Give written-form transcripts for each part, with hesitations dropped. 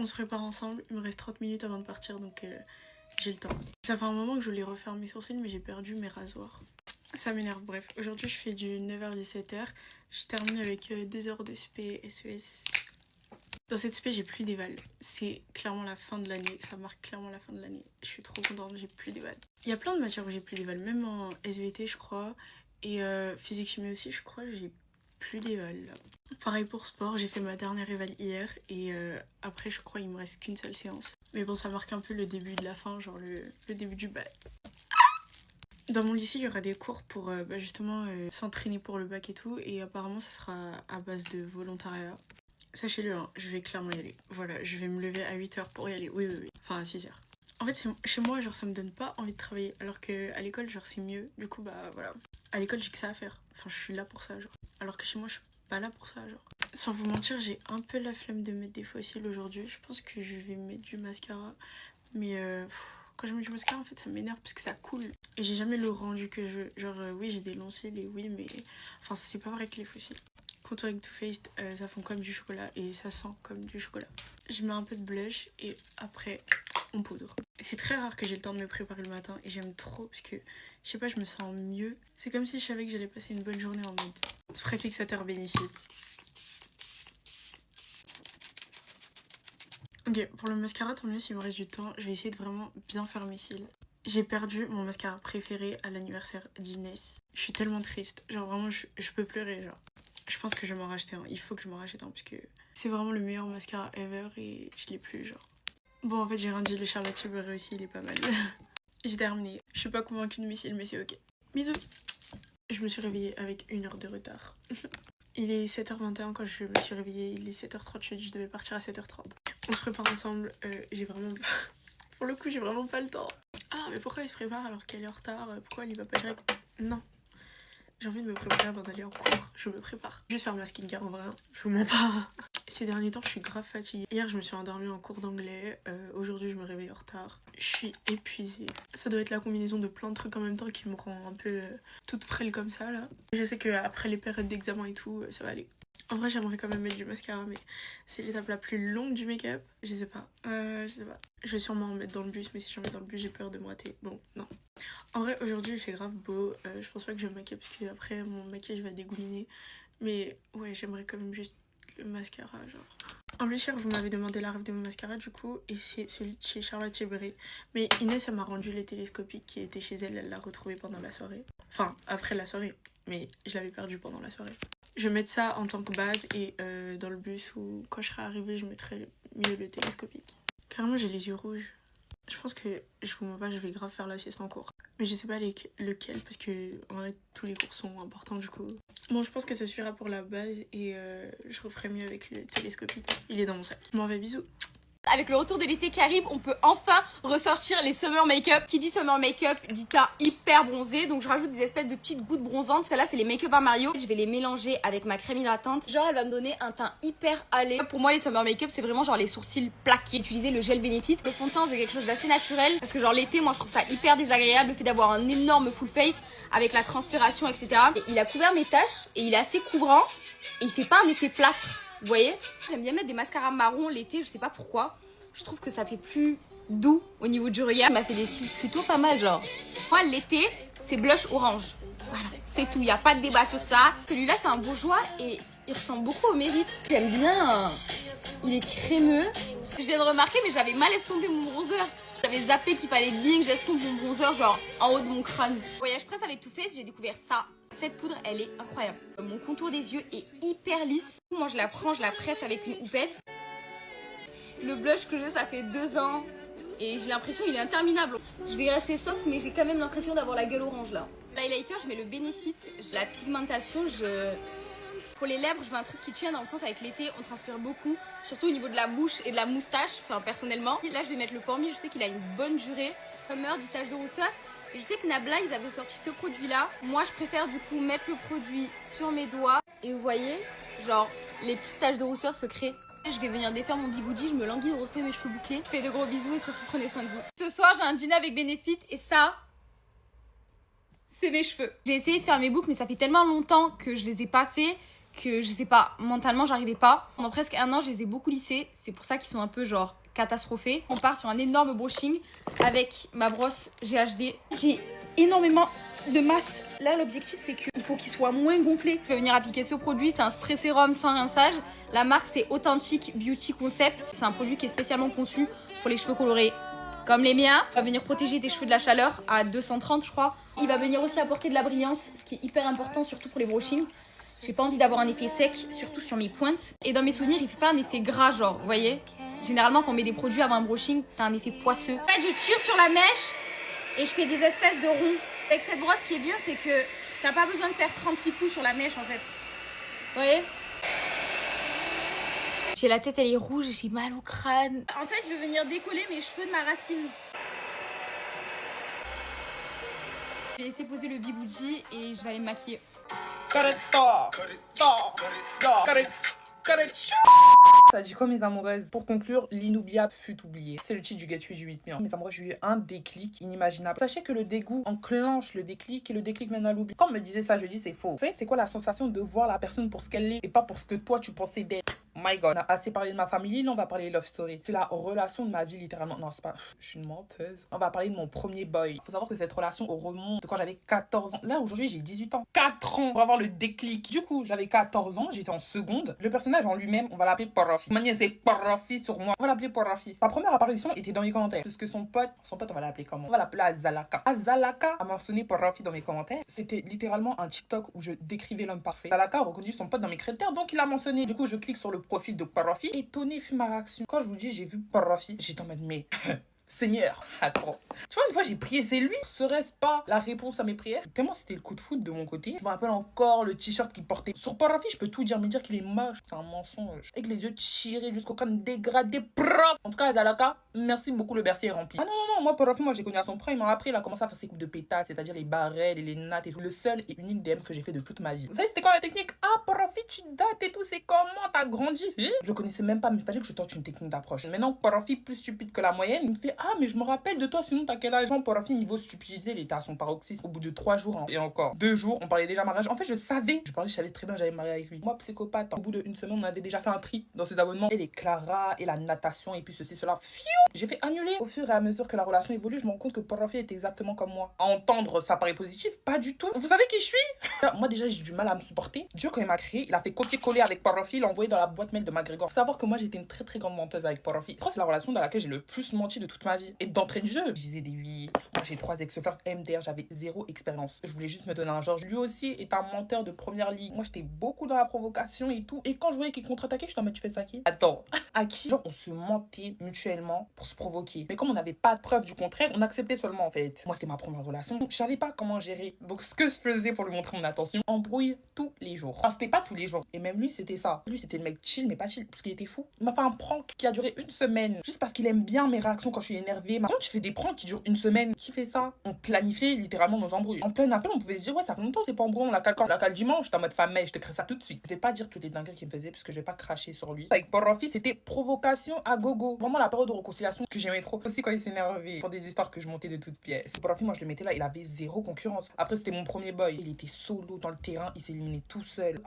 On se prépare ensemble, il me reste 30 minutes avant de partir donc j'ai le temps. Ça fait un moment que je voulais refaire mes sourcils mais j'ai perdu mes rasoirs. Ça m'énerve, bref. Aujourd'hui je fais du 9h-17h. Je termine avec 2 heures de spé SES. Dans cette spé j'ai plus d'éval. C'est clairement la fin de l'année, ça marque clairement la fin de l'année. Je suis trop contente, j'ai plus d'éval. Il y a plein de matières où j'ai plus d'éval, même en SVT je crois. Et physique chimie aussi je crois, j'ai plus d'éval. Pareil pour sport, j'ai fait ma dernière éval hier et après je crois il me reste qu'une seule séance. Mais bon ça marque un peu le début de la fin, genre le début du bac. Dans mon lycée il y aura des cours pour justement s'entraîner pour le bac et tout et apparemment ça sera à base de volontariat. Sachez-le, hein, je vais clairement y aller. Voilà, je vais me lever à 8h pour y aller. Oui. Enfin à 6h. En fait chez moi genre ça me donne pas envie de travailler alors qu'à l'école genre c'est mieux. Du coup bah voilà. À l'école j'ai que ça à faire. Enfin je suis là pour ça genre. Alors que chez moi je suis pas là pour ça genre. Sans vous mentir j'ai un peu la flemme de mettre des fossiles aujourd'hui. Je pense que je vais mettre du mascara. Mais quand je mets du mascara en fait ça m'énerve parce que ça coule. Et j'ai jamais le rendu que je veux. Genre oui j'ai des longs cils et oui mais... Enfin c'est pas vrai que les fossiles. Contour avec Too Faced ça fond comme du chocolat et ça sent comme du chocolat. Je mets un peu de blush et après on poudre. C'est très rare que j'ai le temps de me préparer le matin et j'aime trop parce que je sais pas je me sens mieux. C'est comme si je savais que j'allais passer une bonne journée en mode spray fixateur Benefit. Ok pour le mascara tant mieux s'il me reste du temps. Je vais essayer de vraiment bien faire mes cils. J'ai perdu mon mascara préféré à l'anniversaire d'Inès. Je suis tellement triste. Genre vraiment je peux pleurer genre. Je pense que je vais m'en racheter un. Il faut que je m'en rachète un parce que c'est vraiment le meilleur mascara ever et je l'ai plus genre. Bon en fait j'ai rendu le Charlotte Tilbury aussi, il est pas mal. J'ai terminé. Je suis pas convaincue de mes cils mais c'est ok. Bisous. Je me suis réveillée avec 1 heure de retard. Il est 7h21 quand je me suis réveillée, il est 7h38, je devais partir à 7h30. On se prépare ensemble, j'ai vraiment... Pour le coup j'ai vraiment pas le temps. Ah mais pourquoi il se prépare alors qu'elle est en retard? Pourquoi il va pas direct? Non. J'ai envie de me préparer avant d'aller en cours, je me prépare. Juste faire ma skincare en vrai, je vous mens pas. Ces derniers temps, je suis grave fatiguée. Hier, je me suis endormie en cours d'anglais. Aujourd'hui, je me réveille en retard. Je suis épuisée. Ça doit être la combinaison de plein de trucs en même temps qui me rend un peu toute frêle comme ça, là. Je sais qu'après les périodes d'examen et tout, ça va aller. En vrai, j'aimerais quand même mettre du mascara, mais c'est l'étape la plus longue du make-up. Je sais pas. Je vais sûrement en mettre dans le bus, mais si j'en mets dans le bus, j'ai peur de me rater. Bon, non. En vrai, aujourd'hui, il fait grave beau. Je pense pas que je vais me maquiller parce qu'après, mon maquillage va dégouliner. Mais ouais, j'aimerais quand même juste le mascara, genre. En plus, hier, vous m'avez demandé la rêve de mon mascara, du coup, et c'est celui de chez Charlotte Tilbury. Mais Inès, elle m'a rendu les télescopiques qui étaient chez elle. Elle l'a retrouvé pendant la soirée. Enfin, après la soirée. Mais je l'avais perdu pendant la soirée. Je vais mettre ça en tant que base et dans le bus où, quand je serai arrivée, je mettrai mieux le télescopique. Carrément, j'ai les yeux rouges. Je pense que, je vous mens pas, je vais grave faire la sieste en cours. Mais je sais pas lequel, parce que en vrai, tous les cours sont importants du coup. Bon, je pense que ça suffira pour la base et je referai mieux avec le télescopique. Il est dans mon sac. Je m'en vais, bisous. Avec le retour de l'été qui arrive, on peut enfin ressortir les summer make-up. Qui dit summer make-up dit teint hyper bronzé. Donc je rajoute des espèces de petites gouttes bronzantes. Celle-là, c'est les make-up à Mario. Je vais les mélanger avec ma crème hydratante. Genre, elle va me donner un teint hyper allé. Pour moi, les summer make-up, c'est vraiment genre les sourcils plaqués. Utiliser le gel Benefit. Le fond de teint, on veut quelque chose d'assez naturel. Parce que genre l'été, moi, je trouve ça hyper désagréable. Le fait d'avoir un énorme full face avec la transpiration, etc. Et il a couvert mes taches et il est assez couvrant. Et il fait pas un effet plâtre. Vous voyez? J'aime bien mettre des mascaras marron l'été, je sais pas pourquoi. Je trouve que ça fait plus doux au niveau du regard. Il m'a fait des cils plutôt pas mal, genre. Moi, l'été, c'est blush orange. Voilà, c'est tout, il n'y a pas de débat sur ça. Celui-là, c'est un bourgeois et il ressemble beaucoup au Mérite. J'aime bien. Il est crémeux. Je viens de remarquer, mais j'avais mal estompé mon bronzer. J'avais zappé qu'il fallait bien que j'estompe mon bronzer, genre en haut de mon crâne. Voyage presse avec Too Faced, j'ai découvert ça. Cette poudre, elle est incroyable. Mon contour des yeux est hyper lisse. Moi, je la prends, je la presse avec une houppette. Le blush que j'ai, ça fait 2 ans et j'ai l'impression qu'il est interminable. Je vais rester soft, mais j'ai quand même l'impression d'avoir la gueule orange là. L'highlighter, je mets le Benefit. La pigmentation, pour les lèvres, je veux un truc qui tient dans le sens avec l'été, on transpire beaucoup, surtout au niveau de la bouche et de la moustache, enfin personnellement. Et là, je vais mettre le Formi, je sais qu'il a une bonne durée. Summer, 10 taches de rousseur. Et je sais que Nabla, ils avaient sorti ce produit-là. Moi, je préfère du coup mettre le produit sur mes doigts. Et vous voyez, genre, les petites taches de rousseur se créent. Je vais venir défaire mon bigoudi, je me languis de retrouver mes cheveux bouclés. Je fais de gros bisous et surtout prenez soin de vous. Ce soir, j'ai un dîner avec Benefit et ça, c'est mes cheveux. J'ai essayé de faire mes boucles mais ça fait tellement longtemps que je les ai pas fait que je sais pas, mentalement j'arrivais pas. Pendant presque un an, je les ai beaucoup lissés. C'est pour ça qu'ils sont un peu genre catastrophés. On part sur un énorme brushing avec ma brosse GHD. J'ai énormément de masse. Là, l'objectif, c'est qu'il faut qu'il soit moins gonflé. Je vais venir appliquer ce produit. C'est un spray sérum sans rinçage. La marque, c'est Authentic Beauty Concept. C'est un produit qui est spécialement conçu pour les cheveux colorés comme les miens. Il va venir protéger tes cheveux de la chaleur à 230, je crois. Il va venir aussi apporter de la brillance, ce qui est hyper important, surtout pour les brushings. J'ai pas envie d'avoir un effet sec, surtout sur mes pointes. Et dans mes souvenirs, il fait pas un effet gras, genre, vous voyez. Généralement, quand on met des produits avant un brushing, t'as un effet poisseux. En fait, je tire sur la mèche et je fais des espèces de ronds. Avec cette brosse, ce qui est bien, c'est que t'as pas besoin de faire 36 coups sur la mèche, en fait. Vous voyez? J'ai la tête, elle est rouge, j'ai mal au crâne. En fait, je vais venir décoller mes cheveux de ma racine. Je vais laisser poser le bibouji et je vais aller me maquiller. Ça dit quoi mes amoureuses? Pour conclure, l'inoubliable fut oublié. C'est le titre du Get You du 8 mai. Mes amoureuses, j'ai eu un déclic inimaginable. Sachez que le dégoût enclenche le déclic et le déclic mène à l'oubli. Quand on me disait ça, je dis c'est faux. Vous savez, c'est quoi la sensation de voir la personne pour ce qu'elle est et pas pour ce que toi tu pensais d'elle? My God, on a assez parlé de ma famille, là on va parler de love story. C'est la relation de ma vie littéralement. Non, c'est pas... Je suis une menteuse. On va parler de mon premier boy. Faut savoir que cette relation remonte de quand j'avais 14 ans. Là aujourd'hui j'ai 18 ans. 4 ans pour avoir le déclic. Du coup, j'avais 14 ans, j'étais en seconde. Le personnage en lui-même, on va l'appeler Parafi. Manière c'est Parafi sur moi. On va l'appeler Parafi. Sa première apparition était dans mes commentaires. Puisque son pote, on va l'appeler comment? On va l'appeler Azalaka. Azalaka a mentionné Parafi dans mes commentaires. C'était littéralement un TikTok où je décrivais l'homme parfait. Azalaka a reconnu son pote dans mes critères, donc il a mentionné. Du coup, je clique sur le profil de Parafi. Étonné fut ma réaction. Quand je vous dis j'ai vu Parafi, j'étais en mode mais Seigneur, attends. Tu vois, une fois j'ai prié, c'est lui. Serait-ce pas la réponse à mes prières? Tellement c'était le coup de foudre de mon côté. Je me rappelle encore le t-shirt qu'il portait. Sur Parafi, je peux tout dire, mais dire qu'il est moche, c'est un mensonge. Avec les yeux tirés jusqu'au crâne dégradé, propre. En tout cas, Azalaka, merci beaucoup, le bercier est rempli. Ah non, non, non, moi Parafi, moi j'ai connu à son prime. Après, il a commencé à faire ses coupes de pétasse, c'est-à-dire les barrettes et les nattes et tout. Le seul et unique DM que j'ai fait de toute ma vie. Vous savez, c'était quoi la technique? Ah, Parafi, tu dates et tout, c'est comment? T'as grandi? Je le connaissais même pas, mais il fallait que je tente une technique d'approche. Maintenant, Parafi, plus stupide que la moyenne, il me fait ah, mais je me rappelle de toi, sinon t'as quel âge? Parafi, niveau stupidité, il était à son paroxysme au bout de 3 jours. Hein. Et encore 2 jours, on parlait déjà mariage. En fait, je savais très bien, j'avais marié avec lui. Moi, psychopathe, hein. Au bout d'une semaine, on avait déjà fait un tri dans ses abonnements. Et les Clara, et la natation, et puis ceci, cela. J'ai fait annuler. Au fur et à mesure que la relation évolue, je me rends compte que Parafi est exactement comme moi. À entendre, ça paraît positif, pas du tout. Vous savez qui je suis? Moi, déjà, j'ai du mal à me supporter. Dieu, quand il m'a créé, il a fait copier-coller avec Parafi, il l'a envoyé dans la boîte mail de McGregor. Faut savoir que moi, j'étais une très très grande menteuse avec Parafi. Je crois que c'est la relation dans laquelle j'ai le plus menti de toute ma vie. Et d'entrée de jeu, je disais des oui. Moi, j'ai 3 ex-flirts MDR, j'avais 0 expérience. Je voulais juste me donner un genre. Lui aussi est un menteur de première ligne. Moi, j'étais beaucoup dans la provocation et tout. Et quand je voyais qu'il contre-attaquait, je suis en mode, tu fais ça à qui? Attends, à qui? Genre, on se mentait mutuellement pour se provoquer. Mais comme on n'avait pas de preuve du contraire, on acceptait seulement en fait. Moi, c'était ma première relation. Je savais pas comment gérer. Donc, ce que je faisais pour lui montrer mon attention, embrouille tous les jours. Enfin, c'était pas tous les jours. Et même lui, c'était ça. Lui, c'était le mec chill, mais pas chill, parce qu'il était fou. Il m'a fait un prank qui a duré 1 semaine. Juste parce qu'il aime bien mes réactions quand je suis énervée. Maintenant, tu fais des pranks qui durent 1 semaine. Qui fait ça? On planifiait littéralement nos embrouilles. En plein appel, on pouvait se dire, ouais, ça fait longtemps, c'est pas embrouillé, on la cale quand? On la cale dimanche, t'es en mode femme, je te crée ça tout de suite. Je vais pas dire toutes les dingueries qu'il me faisait, parce que je vais pas cracher sur lui. Avec Parafi, c'était provocation à gogo. Vraiment la période de réconciliation que j'aimais trop. Aussi quand il s'énervait pour des histoires que je montais de toutes pièces. Parafi, moi je le mettais là, il avait 0 concurrence. Après, c'était mon premier boy. Il était solo dans le terrain, il s'est éliminé tout seul.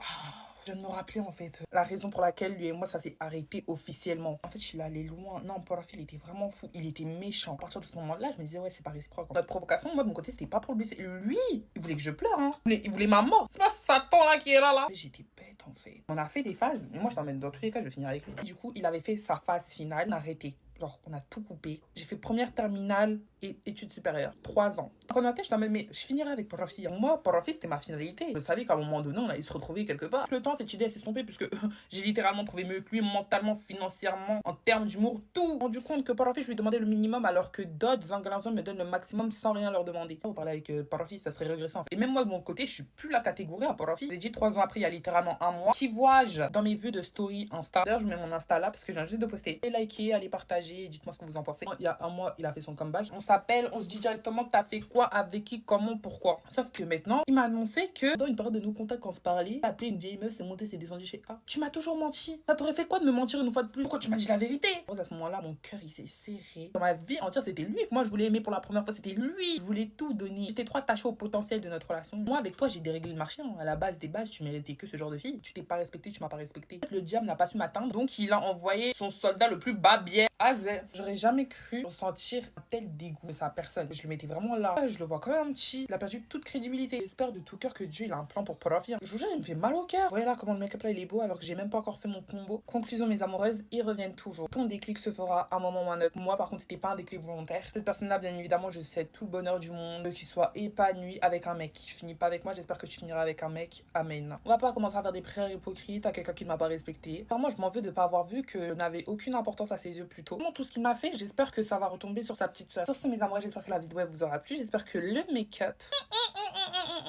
Je viens de me rappeler en fait la raison pour laquelle lui et moi ça s'est arrêté officiellement. En fait, il allait loin. Non, Parafi, il était vraiment fou. Il était méchant. À partir de ce moment-là, je me disais, ouais, c'est pas réciproque. Notre provocation, moi de mon côté, c'était pas pour le blesser. Lui, il voulait que je pleure, hein. Il voulait ma mort. C'est pas Satan là qui est là. J'étais bête en fait. On a fait des phases, mais moi je t'emmène dans tous les cas, je vais finir avec lui. Du coup, il avait fait sa phase finale, on a arrêté. Genre, on a tout coupé. J'ai fait première terminale et études supérieures. 3 ans. Quand on a été, je t'emmène, mais je finirai avec Parafi. Moi, Parafi, c'était ma finalité. Je savais qu'à un moment donné, on allait se retrouver quelque part. Le temps, cette idée, elle s'est estompée puisque j'ai littéralement trouvé mieux que lui, mentalement, financièrement, en termes d'humour, tout. Rendu compte que Parafi, je lui demandais le minimum alors que d'autres Anglaisons me donnent le maximum sans rien leur demander. Vous parler avec Parafi, ça serait régressant. Et même moi, de mon côté, je suis plus la catégorie à Parafi. J'ai dit 3 ans après, il y a littéralement 1 mois. Qui vois-je dans mes vues de story Insta? D'ailleurs, je mets mon Insta là parce que je viens juste de poster. Et likez, allez partager, dites-moi ce que vous en pensez. Il y a 1 mois, il a fait son comeback. On s'appelle, on se dit directement t'as fait quoi, avec qui, comment, pourquoi. Sauf que maintenant, il m'a annoncé que dans une période de nos contacts, quand on se parlait, t'as appelé une vieille meuf, c'est monté, c'est descendu chez A. Tu m'as toujours menti. Ça t'aurait fait quoi de me mentir une fois de plus? Pourquoi tu m'as dit la vérité? À ce moment-là, mon cœur il s'est serré. Dans ma vie entière, c'était lui que moi je voulais aimer pour la première fois, c'était lui. Je voulais tout donner. J'étais trop attachée au potentiel de notre relation. Moi, avec toi, j'ai déréglé le marché. À la base des bases, tu méritais que ce genre de fille. Tu t'es pas respecté, tu m'as pas respecté. Le diable n'a pas su m'atteindre, donc il a envoyé son soldat le plus babière. Azé. J'aurais jamais cru ressentir un tel dégoût de sa personne. Je le mettais vraiment là. Je le vois quand même petit. Il a perdu toute crédibilité. J'espère de tout cœur que Dieu il a un plan pour profiter. Je vous jure, il me fait mal au cœur. Vous voyez là comment le make-up là il est beau alors que j'ai même pas encore fait mon combo. Conclusion, mes amoureuses, ils reviennent toujours. Ton déclic se fera à un moment ou à un autre. Moi par contre, c'était pas un déclic volontaire. Cette personne là, bien évidemment, je souhaite tout le bonheur du monde, qu'il soit épanoui avec un mec. Tu finis pas avec moi, j'espère que tu finiras avec un mec. Amen. On va pas commencer à faire des prières hypocrites à quelqu'un qui ne m'a pas respecté. Vraiment, je m'en veux de pas avoir vu que je n'avais aucune importance à ses yeux plus tôt. Tout ce qu'il m'a fait, j'espère que ça va retomber sur sa petite soeur. Sur ce, mes amoureux, j'espère que la vidéo vous aura plu. J'espère que le make-up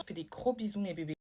fait des gros bisous, mes bébés.